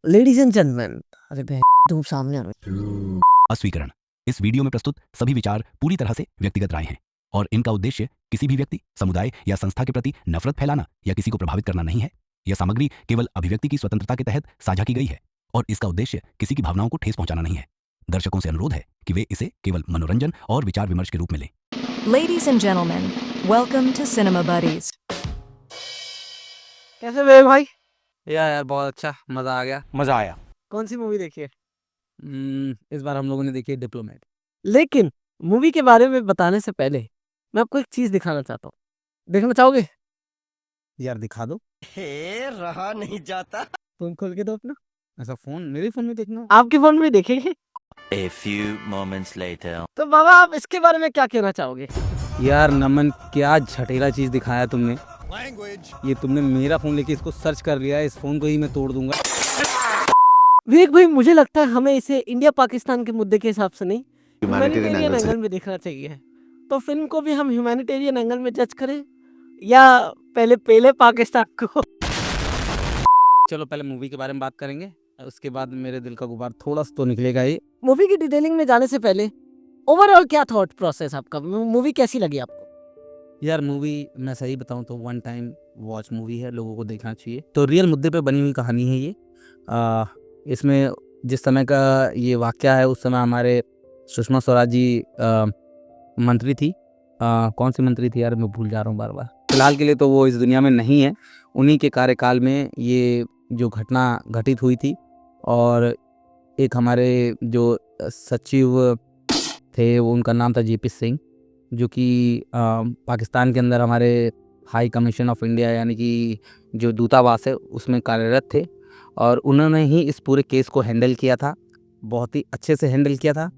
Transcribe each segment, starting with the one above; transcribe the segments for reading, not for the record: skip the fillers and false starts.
Ladies and gentleman, अरे बहन तुम सामने आ रहे अस्वीकरण। इस वीडियो में प्रस्तुत सभी विचार पूरी तरह से व्यक्तिगत राय हैं और इनका उद्देश्य किसी भी व्यक्ति, समुदाय या संस्था के प्रति नफरत फैलाना या किसी को प्रभावित करना नहीं है। यह सामग्री केवल अभिव्यक्ति की स्वतंत्रता के तहत साझा की गई है और इसका उद्देश्य किसी की भावनाओं को ठेस पहुंचाना नहीं है। दर्शकों से अनुरोध है कि वे इसे केवल मनोरंजन और विचार विमर्श के रूप में लें। Ladies and gentlemen, welcome to Cinema Buddies. कैसे हुए भाई? यार बहुत अच्छा मज़ा आ गया। मजा आया। कौन सी मूवी देखी है? इस बार हम लोगों ने देखी डिप्लोमेट। लेकिन मूवी के बारे में बताने से पहले मैं आपको एक चीज दिखाना चाहता हूँ। देखना चाहोगे? यार दिखा दो। रहा नहीं जाता। फोन खोल के दो अपना। ऐसा फोन मेरे फोन में देखना। आपके फोन में देखेंगे A few moments later. तो बाबा आप इसके बारे में क्या कहना चाहोगे? यार नमन, क्या झटेला चीज दिखाया तुमने। ये तुमने मेरा फोन लेके इसको सर्च कर लिया है। इस फोन को ही मैं तोड़ दूंगा। विवेक भाई, मुझे लगता है हमें इसे इंडिया पाकिस्तान के मुद्दे के हिसाब से नहीं, Humanitarian ह्यूमैनिटेरियन angle से। एंगल में देखना चाहिए। तो फिल्म को भी हम ह्यूमैनिटेरियन एंगल में जज करें या पहले पहले पाकिस्तान को? चलो पहले मूवी के बारे में बात करेंगे, उसके बाद मेरे दिल का गुबार थोड़ा सा तो निकलेगा ही। मूवी की डिटेलिंग में जाने से पहले ओवरऑल क्या थॉट प्रोसेस आपका? मूवी कैसी लगी आपको? यार मूवी मैं सही बताऊं तो वन टाइम वॉच मूवी है, लोगों को देखना चाहिए। तो रियल मुद्दे पे बनी हुई कहानी है ये। इसमें जिस समय का ये वाकया है उस समय हमारे सुषमा स्वराज जी मंत्री थी। कौन सी मंत्री थी यार, मैं भूल जा रहा हूँ बार बार। फिलहाल के लिए तो वो इस दुनिया में नहीं है। उन्हीं के कार्यकाल में ये जो घटना घटित हुई थी और एक हमारे जो सचिव थे वो उनका नाम था जेपी सिंह, जो कि पाकिस्तान के अंदर हमारे हाई कमीशन ऑफ इंडिया यानी कि जो दूतावास है उसमें कार्यरत थे और उन्होंने ही इस पूरे केस को हैंडल किया था, बहुत ही अच्छे से हैंडल किया था।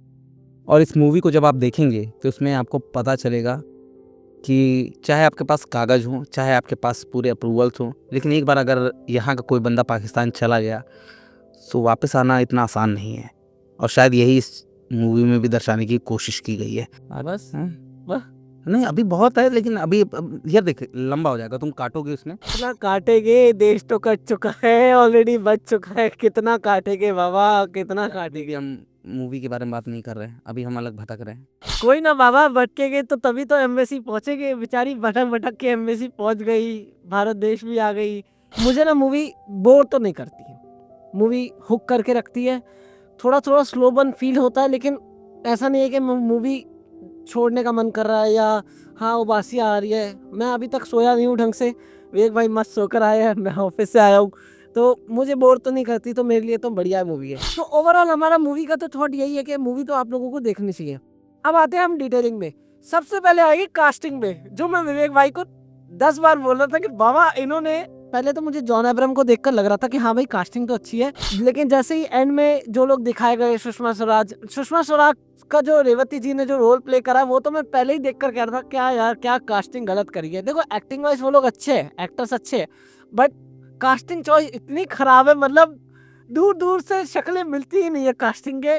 और इस मूवी को जब आप देखेंगे तो उसमें आपको पता चलेगा कि चाहे आपके पास कागज़ हों, चाहे आपके पास पूरे अप्रूवल्स हों, लेकिन एक बार अगर यहाँ का कोई बंदा पाकिस्तान चला गया तो वापस आना इतना आसान नहीं है। और शायद यही इस मूवी में भी दर्शाने की कोशिश की गई है। बस वाह, नहीं अभी बहुत है, लेकिन अभी यार देख लंबा हो जाएगा, तुम काटोगे उसमें। कितना काटेंगे? देश तो कट चुका है, ऑलरेडी बच चुका है। कितना काटेंगे बाबा, कितना काटेंगे? देखिए हम मूवी के बारे में बात नहीं कर रहे हैं, अभी हम अलग भटक रहे हैं। कोई ना बाबा, भटकेंगे तो तभी तो एम्बेसी पहुंचेंगे। बेचारी भटक भटक के एम्बेसी पहुंच गई, भारत देश भी आ गई। मुझे ना मूवी बोर तो नहीं करती है, मूवी हुक करके रखती है। थोड़ा थोड़ा स्लो बर्न फील होता है, लेकिन ऐसा नहीं है कि मूवी छोड़ने का मन कर रहा है या हाँ उबासी आ रही है। मैं अभी तक सोया नहीं हूँ ढंग से। विवेक भाई मस्त सोकर आए हैं, मैं ऑफिस से आया हूँ, तो मुझे बोर तो नहीं करती। तो मेरे लिए तो बढ़िया मूवी है। तो ओवरऑल हमारा मूवी का तो थॉट यही है कि मूवी तो आप लोगों को देखनी चाहिए। अब आते हैं हम डिटेलिंग में। सबसे पहले आएगी कास्टिंग में, जो मैं विवेक भाई को 10 बार बोल रहा था कि बाबा इन्होंने, पहले तो मुझे जॉन अब्राहम को देखकर लग रहा था कि हाँ भाई कास्टिंग तो अच्छी है, लेकिन जैसे ही एंड में जो लोग दिखाए गए, सुषमा स्वराज का जो रेवती जी ने जो रोल प्ले करा, वो तो मैं पहले ही देखकर कह रहा था क्या यार, क्या कास्टिंग गलत करी है। देखो एक्टिंग वाइज वो लोग अच्छे हैं, एक्टर्स अच्छे हैं, बट कास्टिंग चॉइस इतनी खराब है। मतलब दूर दूर से शक्लें मिलती ही नहीं है कास्टिंग के।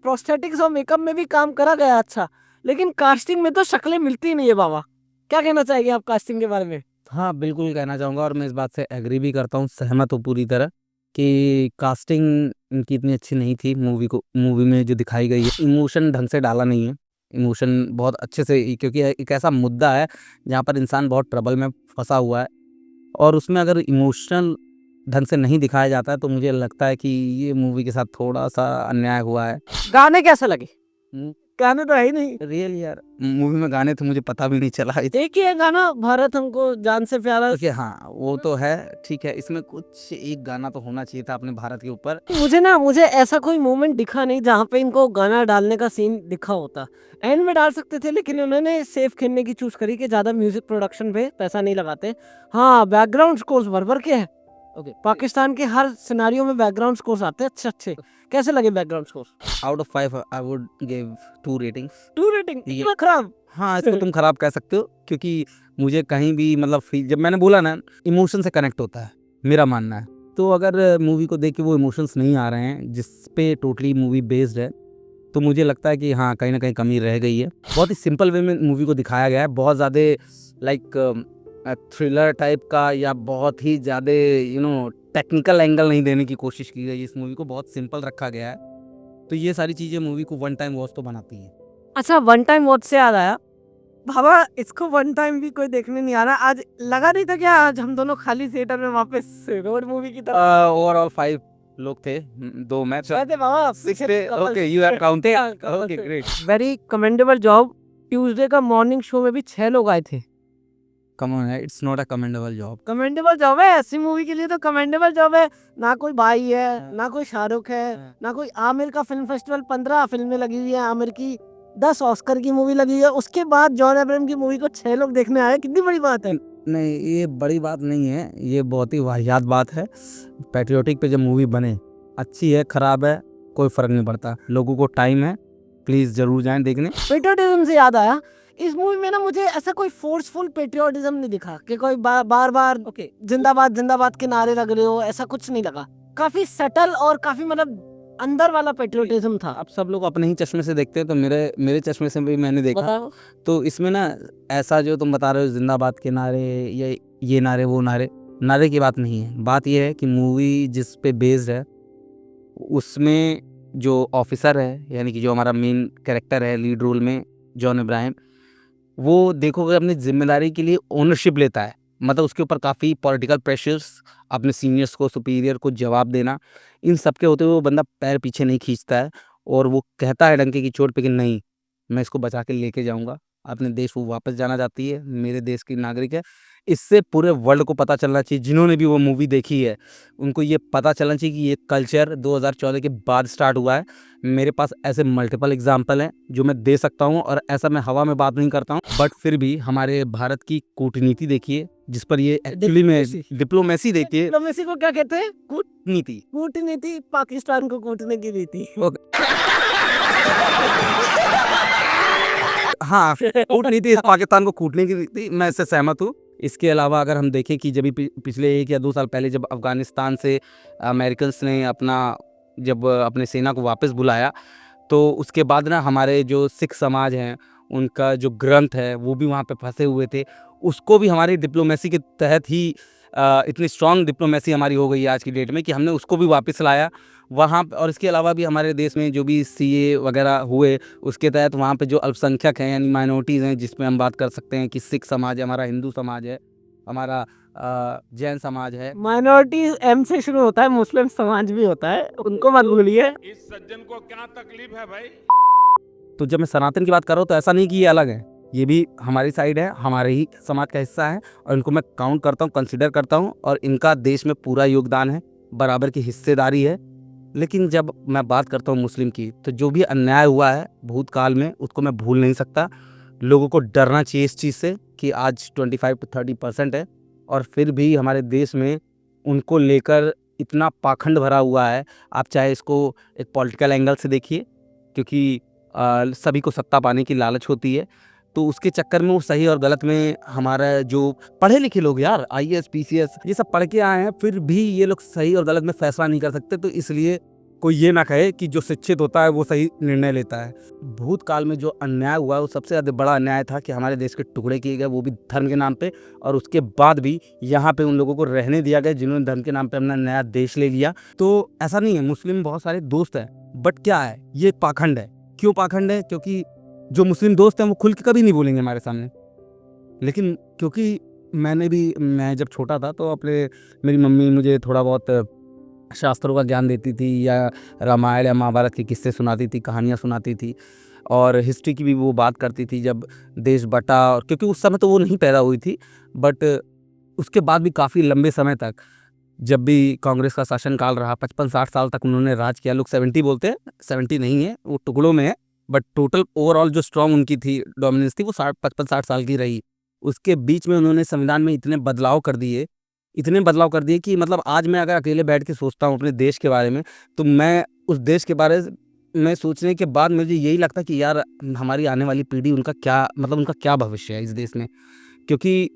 प्रोस्थेटिक्स और मेकअप में भी काम करा गया अच्छा, लेकिन कास्टिंग में तो शक्लें मिलती ही नहीं है। बाबा क्या कहना चाहेंगे आप कास्टिंग के बारे में? हाँ बिल्कुल कहना चाहूँगा और मैं इस बात से एग्री भी करता हूँ, सहमत हूँ पूरी तरह कि कास्टिंग इनकी इतनी अच्छी नहीं थी। मूवी में जो दिखाई गई है, इमोशन ढंग से डाला नहीं है। इमोशन बहुत अच्छे से, क्योंकि एक ऐसा मुद्दा है जहाँ पर इंसान बहुत ट्रबल में फंसा हुआ है और उसमें अगर इमोशनल ढंग से नहीं दिखाया जाता है तो मुझे लगता है कि ये मूवी के साथ थोड़ा सा अन्याय हुआ है। गाने कैसे लगे? गाने तो है ही नहीं। रियल यार मूवी में गाने तो मुझे पता भी नहीं चला। देखिए गाना भारत हमको जान से प्यारा। देखिए हाँ वो तो है, ठीक है, इसमें कुछ एक गाना तो होना चाहिए था अपने भारत के ऊपर। मुझे ऐसा कोई मोमेंट दिखा नहीं जहाँ पे इनको गाना डालने का सीन दिखा होता। एंड में डाल सकते थे, लेकिन उन्होंने सेफ खेलने की चूज करी कि ज्यादा म्यूजिक प्रोडक्शन पे पैसा नहीं लगाते। हाँ बैकग्राउंड स्कोर्स भर के है। ओके, पाकिस्तान के हर सिनेरियो में बैकग्राउंड स्कोर्स आते हैं अच्छे अच्छे। कैसे लगे background scores? Out of 5 I would give 2 ratings. 2 rating? ये- इतना खराब? हाँ इसको तुम खराब कह सकते हो, क्योंकि मुझे कहीं भी मतलब जब मैंने बोला ना, इमोशन से कनेक्ट होता है, मेरा मानना है। तो अगर मूवी को देख के वो इमोशंस नहीं आ रहे हैं जिस पे टोटली मूवी बेस्ड है, तो मुझे लगता है कि हाँ कहीं ना कहीं कमी रह गई है। बहुत ही सिंपल वे में मूवी को दिखाया गया है, बहुत ज़्यादा लाइक थ्रिलर टाइप का या बहुत ही ज़्यादा टेक्निकल एंगल नहीं देने की कोशिश की गई, इस मूवी को बहुत सिंपल रखा गया है। तो ये सारी चीज़ें मूवी को वन टाइम वॉच तो बनाती हैं। अच्छा, वन टाइम वॉच से याद आया, भावा इसको वन टाइम भी कोई देखने नहीं आ रहा। आज लगा नहीं था क्या आज हम दोनों खाली थिएटर में वापस रोड मूवी की तरह ओवरऑल 5 लोग थे, 2 मैच थे बाबा। Okay, you have counted, okay great. Very commendable job. Tuesday का मॉर्निंग शो में भी 6 लोग आए थे। Come on, it's not a commendable job. Commendable job है, ऐसी मूवी के लिए तो कमेंडेबल जॉब है। ना कोई भाई है, ना कोई शाहरुख है, ना कोई। आमिर का फिल्म फेस्टिवल 15 फिल्में लगी हुई है, आमिर की 10 ऑस्कर की मूवी लगी हुई है, उसके बाद जॉन अब्राहम की मूवी को 6 लोग देखने आए, कितनी बड़ी बात है। नहीं, ये बड़ी बात नहीं है, ये बहुत ही वाहियात बात है। पैट्रियोटिक पे जब मूवी बने, अच्छी है खराब है कोई फ़र्क नहीं पड़ता, लोगों को टाइम है, प्लीज़ ज़रूर जाएं देखने। पेट्रियोटिज्म से याद आया, इस मूवी में ना मुझे ऐसा कोई फोर्सफुल पेट्रियोटिज्म नहीं दिखा कि कोई बार बार ओके जिंदाबाद जिंदाबाद के नारे लग रहे हो, ऐसा कुछ नहीं लगा। काफी सटल और काफी मतलब अंदर वाला पेट्रियोटिज्म था। अब सब लोग अपने ही चश्मे से देखते हैं, तो मेरे चश्मे से भी मैंने देखा। बताओ। तो इसमें ना ऐसा जो तुम बता रहे हो जिंदाबाद के नारे या ये नारे वो नारे की बात नहीं है। बात ये है कि मूवी जिस पे बेस्ड है उसमें जो ऑफिसर है, यानी कि जो हमारा मेन कैरेक्टर है लीड रोल में जॉन अब्राहम, वो देखोगे अपनी जिम्मेदारी के लिए ओनरशिप लेता है। मतलब उसके ऊपर काफ़ी पॉलिटिकल प्रेशर्स, अपने सीनियर्स को सुपीरियर को जवाब देना, इन सब के होते हुए वो बंदा पैर पीछे नहीं खींचता है और वो कहता है डंके की चोट पे कि नहीं, मैं इसको बचा के लेके जाऊंगा। अपने देश वो वापस जाना चाहती है, मेरे देश की नागरिक है। इससे पूरे वर्ल्ड को पता चलना चाहिए, जिन्होंने भी वो मूवी देखी है उनको ये पता चलना चाहिए कि ये कल्चर 2014 के बाद स्टार्ट हुआ है। मेरे पास ऐसे मल्टीपल एग्जाम्पल हैं जो मैं दे सकता हूँ, और ऐसा मैं हवा में बात नहीं करता हूँ। बट फिर भी हमारे भारत की कूटनीति देखिए, जिस पर ये एक्चुअली में डिप्लोमेसी देखिए। डिप्लोमेसी को क्या कहते हैं? कूटनीति। कूटनीति पाकिस्तान को कूटने की नीति। हाँ, कूटनीति पाकिस्तान को कूटने की नीति, मैं इससे सहमत हूँ। इसके अलावा अगर हम देखें कि जब पिछले 1 या 2 साल पहले जब अफ़गानिस्तान से अमेरिकन्स ने अपने सेना को वापस बुलाया, तो उसके बाद ना हमारे जो सिख समाज हैं उनका जो ग्रंथ है वो भी वहाँ पे फंसे हुए थे। उसको भी हमारी डिप्लोमेसी के तहत ही इतनी स्ट्रॉन्ग डिप्लोमेसी हमारी हो गई है आज की डेट में कि हमने उसको भी वापस लाया वहाँ। और इसके अलावा भी हमारे देश में जो भी सीए वगैरह हुए उसके तहत वहाँ पे जो अल्पसंख्यक हैं यानी माइनॉरिटीज़ हैं, जिसमें हम बात कर सकते हैं कि सिख समाज है, हमारा हिंदू समाज है, हमारा जैन समाज है। माइनॉरिटी एम से शुरू होता है, मुस्लिम समाज भी होता है, उनको मत भूलिए। इस सज्जन को क्या तकलीफ है भाई? तो जब मैं सनातन की बात कर रहा हूँ तो ऐसा नहीं कि ये अलग है, ये भी हमारी साइड है, हमारे ही समाज का हिस्सा है, और इनको मैं काउंट करता हूँ, कंसिडर करता हूँ, और इनका देश में पूरा योगदान है, बराबर की हिस्सेदारी है। लेकिन जब मैं बात करता हूँ मुस्लिम की, तो जो भी अन्याय हुआ है भूतकाल में उसको मैं भूल नहीं सकता। लोगों को डरना चाहिए इस चीज़ से कि आज 25 to 30% है, और फिर भी हमारे देश में उनको लेकर इतना पाखंड भरा हुआ है। आप चाहे इसको एक पॉलिटिकल एंगल से देखिए, क्योंकि सभी को सत्ता पाने की लालच होती है, तो उसके चक्कर में वो सही और गलत में हमारा जो पढ़े लिखे लोग यार IAS PCS ये सब पढ़ के आए हैं, फिर भी ये लोग सही और गलत में फैसला नहीं कर सकते। तो इसलिए कोई ये ना कहे कि जो शिक्षित होता है वो सही निर्णय लेता है। भूतकाल में जो अन्याय हुआ है वो सबसे ज़्यादा बड़ा अन्याय था कि हमारे देश के टुकड़े किए गए, वो भी धर्म के नाम पे, और उसके बाद भी यहाँ पे उन लोगों को रहने दिया गया जिन्होंने धर्म के नाम पे अपना नया देश ले लिया। तो ऐसा नहीं है, मुस्लिम बहुत सारे दोस्त हैं, बट क्या है ये पाखंड है। क्यों पाखंड है? क्योंकि जो मुस्लिम दोस्त हैं वो खुल के कभी नहीं बोलेंगे हमारे सामने, लेकिन क्योंकि मैं जब छोटा था तो मेरी मम्मी मुझे थोड़ा बहुत शास्त्रों का ज्ञान देती थी, या रामायण या महाभारत के किस्से सुनाती थी, कहानियाँ सुनाती थी, और हिस्ट्री की भी वो बात करती थी जब देश बटा। और क्योंकि उस समय तो वो नहीं पैदा हुई थी, बट उसके बाद भी काफ़ी लंबे समय तक जब भी कांग्रेस का शासनकाल रहा, 55-60 साल तक उन्होंने राज किया। लोग 70 बोलते हैं, 70 नहीं है, वो टुकड़ों में है, बट टोटल ओवरऑल जो स्ट्रॉन्ग उनकी थी डोमिनेंस थी वो 55-60 साल की रही। उसके बीच में उन्होंने संविधान में इतने बदलाव कर दिए कि मतलब आज मैं अगर अकेले बैठ के सोचता हूँ अपने देश के बारे में, तो मैं उस देश के बारे में सोचने के बाद मुझे यही लगता है कि यार हमारी आने वाली पीढ़ी उनका क्या भविष्य है इस देश में। क्योंकि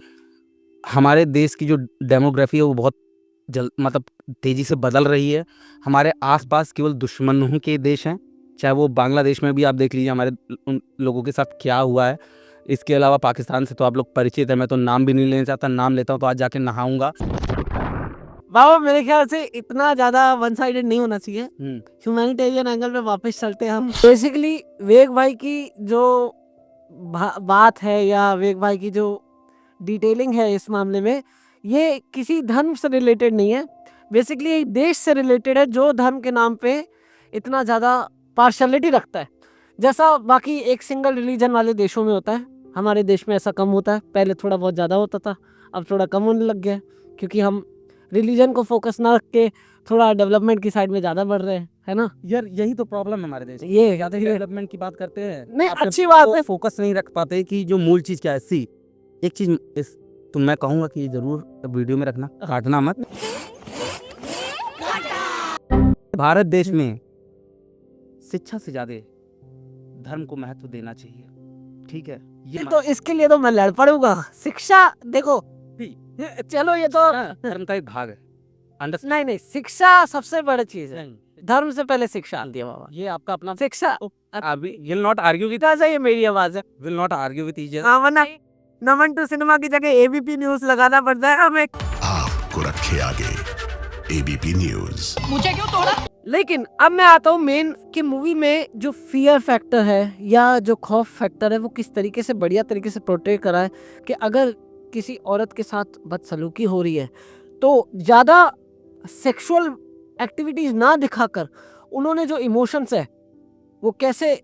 हमारे देश की जो डेमोग्राफी है वो बहुत मतलब तेज़ी से बदल रही है। हमारे आसपास केवल दुश्मनों के देश हैं, चाहे वो बांग्लादेश में भी आप देख लीजिए हमारे उन लोगों के साथ क्या हुआ है। इसके अलावा पाकिस्तान से तो आप लोग परिचित हैं, मैं तो नाम भी नहीं लेना चाहता, नाम लेता हूँ तो आज जाके नहाऊंगा। बाबा मेरे ख्याल से इतना ज्यादा वन साइडेड नहीं होना चाहिए। हम्म, ह्यूमैनिटेरियन एंगल पे वापस चलते हैं हम। बेसिकली वेग भाई की जो बात है या वेग भाई की जो डिटेलिंग है इस मामले में, ये किसी धर्म से रिलेटेड नहीं है। बेसिकली एक देश से रिलेटेड है जो धर्म के नाम पे इतना ज़्यादा पार्शलिटी रखता है। जैसा बाकी एक सिंगल रिलीजन वाले देशों में होता है, हमारे देश में ऐसा कम होता है। पहले थोड़ा बहुत ज़्यादा होता था, अब थोड़ा कम होने लग गया है, क्योंकि हम रिलीजन को फोकस ना रख के थोड़ा डेवलपमेंट की साइड में ज़्यादा बढ़ रहे हैं, है ना। यार यही तो प्रॉब्लम है हमारे देश में। ये ज्यादा डेवलपमेंट की बात करते हैं, नहीं, आप अच्छी बात है। फोकस नहीं रख पाते कि जो मूल चीज क्या है। सी एक चीज इस तो मैं कहूंगा कि ये जरूर वीडियो में रखना, काटना मत। भारत देश में शिक्षा से ज्यादा धर्म को महत्व देना चाहिए, ठीक है। ये तो इसके लिए तो मैं लड़ पड़ूंगा। शिक्षा देखो, चलो ये तो धर्म का एक भाग है। अंडरस्टैंड? नहीं नहीं, शिक्षा सबसे बड़ी चीज है। धर्म से पहले शिक्षा आती है बाबा। ये आपका अपना शिक्षा अभी विल नॉट आर्ग्यू विद इतना ये मेरी आवाज है। Will not argue with each हाँ, वरना नमन टू सिनेमा की जगह एबीपी न्यूज लगाना पड़ता है हमें। आपको रखे आगे एबीपी न्यूज। लेकिन अब मैं आता हूँ मेन कि मूवी में जो फियर फैक्टर है या जो खौफ फैक्टर है वो किस तरीके से बढ़िया तरीके से पोर्ट्रेट करा है कि अगर किसी औरत के साथ बदसलूकी हो रही है तो ज़्यादा सेक्सुअल एक्टिविटीज ना दिखाकर उन्होंने जो इमोशंस है वो कैसे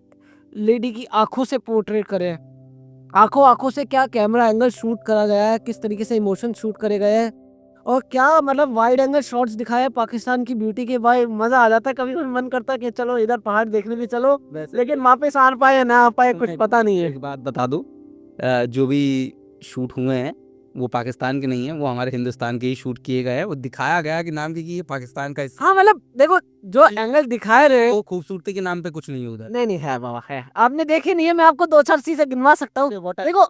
लेडी की आंखों से पोर्ट्रेट करे हैं। आंखों से क्या कैमरा एंगल शूट करा गया है, किस तरीके से इमोशन शूट करे गए हैं, और क्या मतलब वाइड एंगल शॉट्स दिखाए पाकिस्तान की ब्यूटी के। भाई मजा आ जाता है, कभी कभी मन करता है कि चलो इधर पहाड़ देखने भी चलो, लेकिन वापस आ पाए या ना आ पाए कुछ पता नहीं है। एक बात बता दूं, जो भी शूट हुए हैं वो पाकिस्तान के नहीं है, वो हमारे हिंदुस्तान के ही शूट किए गए हैं। वो दिखाया गया कि नाम की कि ये पाकिस्तान का हिस्सा। हाँ मतलब देखो जो एंगल दिखाए रहे वो खूबसूरती के नाम पे कुछ नहीं है उधर। नहीं नहीं है बाबा, है आपने देखे नहीं है, मैं आपको 2-4 चीजें गिनवा सकता हूँ। देखो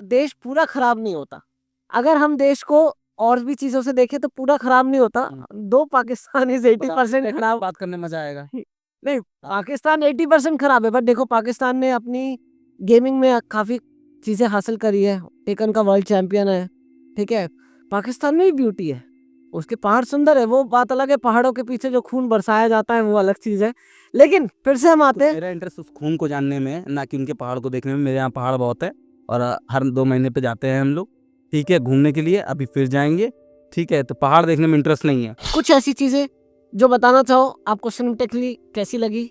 देश पूरा खराब नहीं होता। अगर हम देश को और भी चीजों से देखें तो पूरा खराब नहीं होता। दो पाकिस्तान इज 80% खराब। बात करने मजा आएगा। नहीं, पाकिस्तान 80% खराब है, बट देखो पाकिस्तान ने अपनी गेमिंग में काफी चीजें हासिल करी है। टेकन का वर्ल्ड चैंपियन है, ठीक है। पाकिस्तान में भी ब्यूटी है, उसके पहाड़ सुंदर है, वो बात अलग है। पहाड़ों के पीछे जो खून बरसाया जाता है वो अलग चीज है। लेकिन फिर से हम आते हैं, मेरा इंटरेस्ट उस खून को जानने में, ना कि उनके पहाड़ को देखने में। मेरे यहाँ पहाड़ बहुत है और हर 2 महीने पे जाते हैं हम लोग, ठीक है, घूमने के लिए। अभी फिर जाएंगे, ठीक है। तो पहाड़ देखने में इंटरेस्ट नहीं है। कुछ ऐसी चीजें जो बताना चाहो आपको सिनेमैटिकली कैसी लगी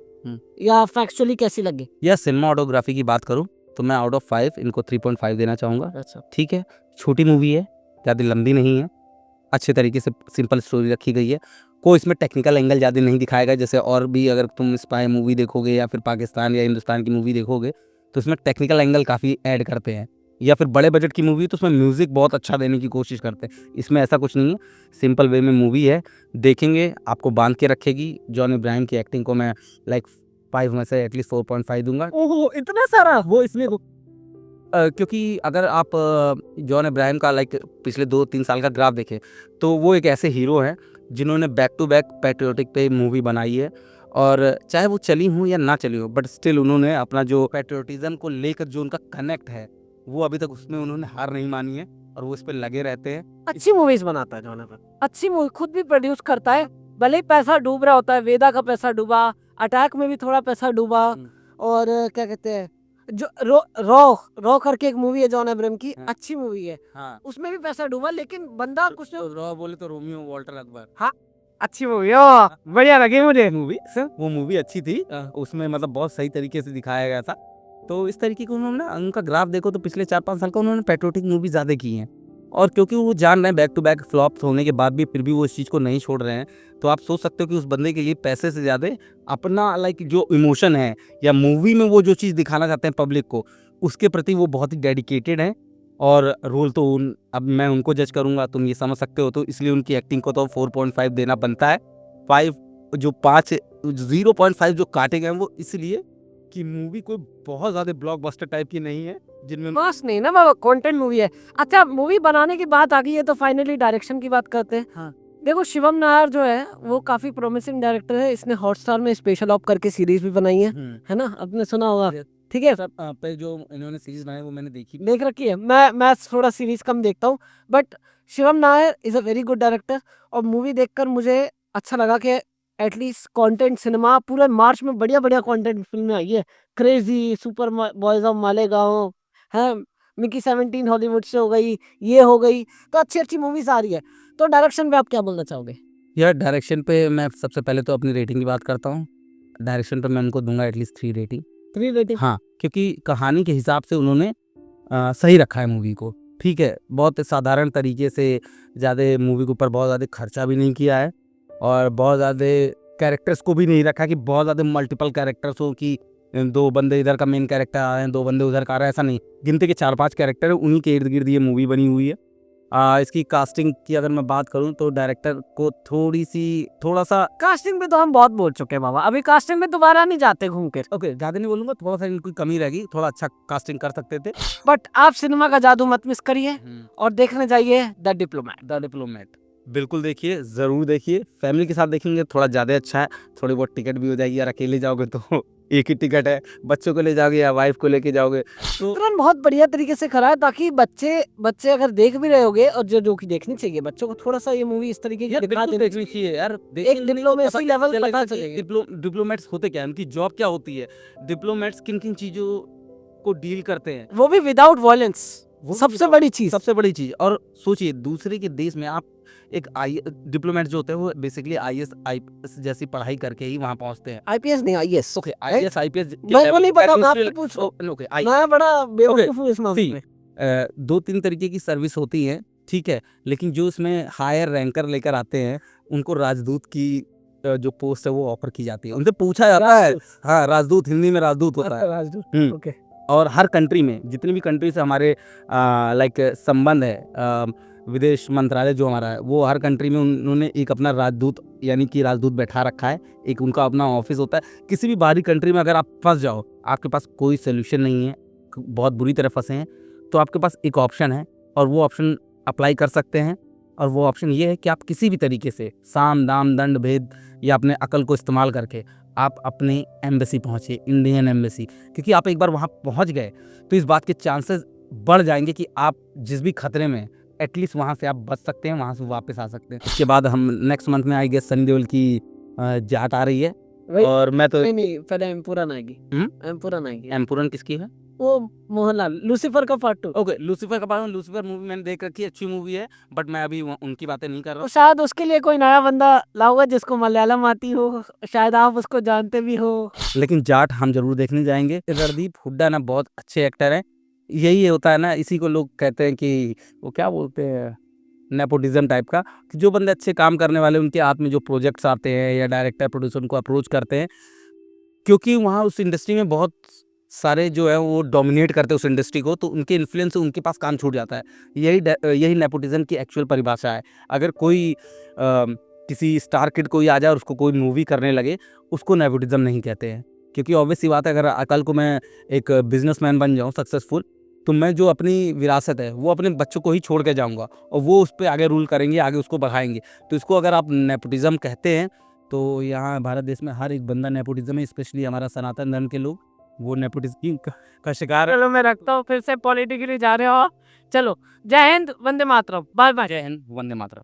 या फैक्चुअली कैसी लगी। या सिनेमाटोग्राफी की बात करूँ तो मैं आउट ऑफ 5 इनको 3.5 देना चाहूँगा। अच्छा, ठीक है, छोटी मूवी है, ज़्यादा लंबी नहीं है, अच्छे तरीके से सिंपल स्टोरी रखी गई है। कोई इसमें टेक्निकल एंगल ज़्यादा नहीं दिखाया गया। जैसे और भी अगर तुम स्पाई मूवी देखोगे या फिर पाकिस्तान या हिंदुस्तान की मूवी देखोगे तो इसमें टेक्निकल एंगल काफ़ी ऐड करते हैं। या फिर बड़े बजट की मूवी तो उसमें म्यूज़िक बहुत अच्छा देने की कोशिश करते हैं। इसमें ऐसा कुछ नहीं है, सिंपल वे में मूवी है, देखेंगे आपको बांध के रखेगी। जॉन इब्राहिम की एक्टिंग को मैं लाइक 5 में से एटलीस्ट 4.5 दूंगा। ओहो इतना सारा। वो इसमें क्योंकि अगर आप जॉन इब्राहिम का लाइक पिछले 2-3 साल का ग्राफ देखें तो वो एक ऐसे हीरो हैं जिन्होंने बैक टू बैक पैट्रियोटिक पे मूवी बनाई है। और चाहे वो चली हो या ना चली हो, बट स्टिल उन्होंने अपना जो पैट्रियोटिज्म को लेकर जो उनका कनेक्ट है वो अभी तक उसमें उन्होंने हार नहीं मानी है और वो इस पर लगे रहते हैं। अच्छी मूवीज बनाता है जॉन अब्राहम, अच्छी मूवी खुद भी प्रोड्यूस करता है। भले ही पैसा डूब रहा होता है, वेदा का पैसा डूबा, अटैक में भी थोड़ा पैसा डूबा, और क्या कहते हैं जो रॉ करके एक मूवी है जॉन अब्राहम की, अच्छी मूवी है, हाँ, उसमें भी पैसा डूबा, लेकिन बंदा कुछ रॉ बोले तो रोमियो वॉल्टर अकबर। हाँ अच्छी मूवी बढ़िया लगी मुझे मूवी सर, वो मूवी अच्छी थी। उसमें मतलब बहुत सही तरीके से दिखाया गया था। तो इस तरीके के उन्होंने उनका ग्राफ देखो तो पिछले 4-5 साल का उन्होंने पैट्रियोटिक मूवी ज़्यादा की हैं। और क्योंकि वो जान रहे हैं बैक टू बैक फ्लॉप्स होने के बाद भी फिर भी वो इस चीज़ को नहीं छोड़ रहे हैं, तो आप सोच सकते हो कि उस बंदे के लिए पैसे से ज़्यादा अपना लाइक जो इमोशन है या मूवी में वो जो चीज़ दिखाना चाहते हैं पब्लिक को, उसके प्रति वो बहुत ही डेडिकेटेड हैं। और रोल तो अब मैं उनको जज करूँगा, तुम ये समझ सकते हो, तो इसलिए उनकी एक्टिंग को तो 4.5 देना बनता है। 0.5 जो काटे गए हैं वो इसलिए कि मूवी कोई बहुत ज़्यादा ब्लॉकबस्टर टाइप की नहीं है जिनमें बस नहीं ना बाबा, कंटेंट मूवी है। अच्छा मूवी बनाने की बात आ गई है तो फाइनली डायरेक्शन की बात करते हैं। हाँ। देखो शिवम नायर जो है वो काफी प्रोमिसिंग डायरेक्टर है। इसने हॉटस्टार में स्पेशल ऑप करके सीरीज भी बनाई है ना, आपने सुना होगा, ठीक है, सर पे जो इन्होंने सीरीज बनाई वो मैंने देखी देख रखी है। मैं थोड़ा सीरीज कम देखता हूँ, but Shivam Nair is a very good director. और मूवी देखकर मुझे अच्छा लगा कि एटलीस्ट कंटेंट सिनेमा पूरे मार्च में बढ़िया बढ़िया कंटेंट फिल्में आई है। Crazy, super boys of Malegaon है, मिकी 17 हॉलीवुड से हो गई, ये हो गई, तो अच्छी अच्छी मूवीज आ रही है। तो डायरेक्शन पे आप क्या बोलना चाहोगे? यार डायरेक्शन पे मैं सबसे पहले तो अपनी रेटिंग की बात करता हूँ। डायरेक्शन पे मैं उनको दूंगा एटलीस्ट 3 रेटिंग। 3 रेटिंग। हाँ, क्योंकि कहानी के हिसाब से उन्होंने सही रखा है मूवी को। ठीक है, बहुत साधारण तरीके से, ज़्यादा मूवी के ऊपर बहुत ज़्यादा खर्चा भी नहीं किया है और बहुत ज़्यादा कैरेक्टर्स को भी नहीं रखा कि बहुत ज़्यादा मल्टीपल कैरेक्टर्स हो कि 2 बंदे इधर का मेन कैरेक्टर आ रहे हैं, 2 बंदे उधर का आ रहे हैं, ऐसा नहीं। गिनती के 4-5 कैरेक्टर है, उन्हीं के इर्द गिर्द ये मूवी बनी हुई है। इसकी कास्टिंग की अगर मैं बात करूँ तो डायरेक्टर को थोड़ा सा कास्टिंग पे तो हम बहुत बोल चुके हैं बाबा, अभी कास्टिंग में दोबारा नहीं जाते घूम के। ओके, ज़्यादा नहीं बोलूँगा, थोड़ा सा इनकी कमी रहेगी, थोड़ा अच्छा कास्टिंग कर सकते थे। बट आप सिनेमा का जादू मत मिस करिए और देखने जाइए द डिप्लोमैट। द डिप्लोमेट बिल्कुल देखिए, ज़रूर देखिए। फैमिली के साथ देखेंगे थोड़ा ज़्यादा अच्छा है, थोड़ी बहुत टिकट भी हो जाएगी। यार अकेले जाओगे तो एक ही टिकट है, बच्चों को ले जाओगे या वाइफ को लेके जाओगे तो तुरंत बहुत बढ़िया तरीके से करा है, ताकि बच्चे अगर देख भी रहे होगे और जो कि देखनी चाहिए बच्चों को, थोड़ा सा ये मूवी इस तरीके की यार दिखा बिल्कुल देनी देखनी चाहिए यार। एक डिप्लोमेसी लेवल पता चलेगा। डिप्लोमेट्स होते क्या है, उनकी जॉब क्या होती है, डिप्लोमेट्स किन किन चीज़ों को डील करते हैं, वो भी विदाउट वायलेंस, सबसे बड़ी चीज। सबसे बड़ी चीज़। और सोचिए दूसरे के देश में आप एक डिप्लोमेट जो होते हैं वो बेसिकली IAS IPS जैसी पढ़ाई करके ही वहाँ पहुँचते हैं। आईपीएस नहीं, आईएएस। ओके, IAS IPS मेरे को नहीं पता, आपसे पूछो। ओके, मैं बड़ा बेवकूफ हूँ इस मामले में। 2-3 तरीके की सर्विस होती है, ठीक है, लेकिन जो इसमें हायर रैंकर लेकर आते हैं उनको राजदूत की जो पोस्ट है वो ऑफर की जाती है, उनसे पूछा जाता है। हाँ, राजदूत हिंदी में राजदूत होता है। राजदूत, ओके। और हर कंट्री में जितनी भी कंट्री से हमारे लाइक संबंध है, विदेश मंत्रालय जो हमारा है वो हर कंट्री में उन्होंने एक अपना राजदूत यानी कि राजदूत बैठा रखा है। एक उनका अपना ऑफिस होता है। किसी भी बाहरी कंट्री में अगर आप फंस जाओ, आपके पास कोई सोल्यूशन नहीं है, बहुत बुरी तरह फंसे हैं, तो आपके पास एक ऑप्शन है और वो ऑप्शन अप्लाई कर सकते हैं। और वो ऑप्शन ये है कि आप किसी भी तरीके से साम दाम दंड भेद या अपने अकल को इस्तेमाल करके आप अपने एम्बेसी पहुँचे, इंडियन एम्बेसी। क्योंकि आप एक बार वहाँ पहुँच गए तो इस बात के चांसेस बढ़ जाएंगे कि आप जिस भी खतरे में एटलीस्ट वहाँ से आप बच सकते हैं, वहाँ से वापस आ सकते हैं। इसके बाद हम नेक्स्ट मंथ में आई गेस सनी देओल की जाट आ रही है। वही- और मैं तो नहीं, पहले एम्पुरन आएगी। एम्पुरन आएगी। एम्पुरन किसकी है? वो मोहनलाल, लूसीफर का पार्ट 2। ओके, लूसीफर का पार्ट। लूसीफर मूवी मैंने देख रखी है, अच्छी मूवी है, बट मैं अभी उनकी बातें नहीं कर रहा तो हूँ। शायद उसके लिए कोई नया बंदा लाऊंगा जिसको मलयालम आती हो, शायद आप उसको जानते भी हो। लेकिन जाट हम जरूर देखने जाएंगे। रणदीप हुड्डा ना बहुत अच्छे एक्टर हैं। यही होता है ना, इसी को लोग कहते हैं कि वो क्या बोलते हैं, नेपोटिज्म टाइप का, कि जो बंदे अच्छे काम करने वाले उनके हाथ में जो प्रोजेक्ट्स आते हैं या डायरेक्टर प्रोड्यूसर उनको अप्रोच करते हैं, क्योंकि वहाँ उस इंडस्ट्री में बहुत सारे जो है वो डोमिनेट करते हैं उस इंडस्ट्री को, तो उनके इन्फ्लुएंस से उनके पास काम छूट जाता है। यही नेपोटिज्म की एक्चुअल परिभाषा है। अगर कोई किसी स्टार किड कोई आ जाए और उसको कोई मूवी करने लगे, उसको नेपोटिज्म नहीं कहते हैं। क्योंकि ऑब्वियस सी बात है, अगर कल को मैं एक बिजनेसमैन बन जाऊँ सक्सेसफुल, तो मैं जो अपनी विरासत है वो अपने बच्चों को ही छोड़ के जाऊँगा और वो उस पर आगे रूल करेंगे, आगे उसको बढ़ाएंगे। तो इसको अगर आप नेपोटिज्म कहते हैं, तो यहाँ भारत देश में हर एक बंदा नेपोटिज्म है, स्पेशली हमारा सनातन धर्म के लोग वो नेपोटिज्म का शिकार है। चलो मैं रखता हूँ, फिर से पॉलिटिकली जा रहे हो आप। चलो, जय हिंद, वंदे मातरम, बाय बाय। जय हिंद, वंदे मातरम।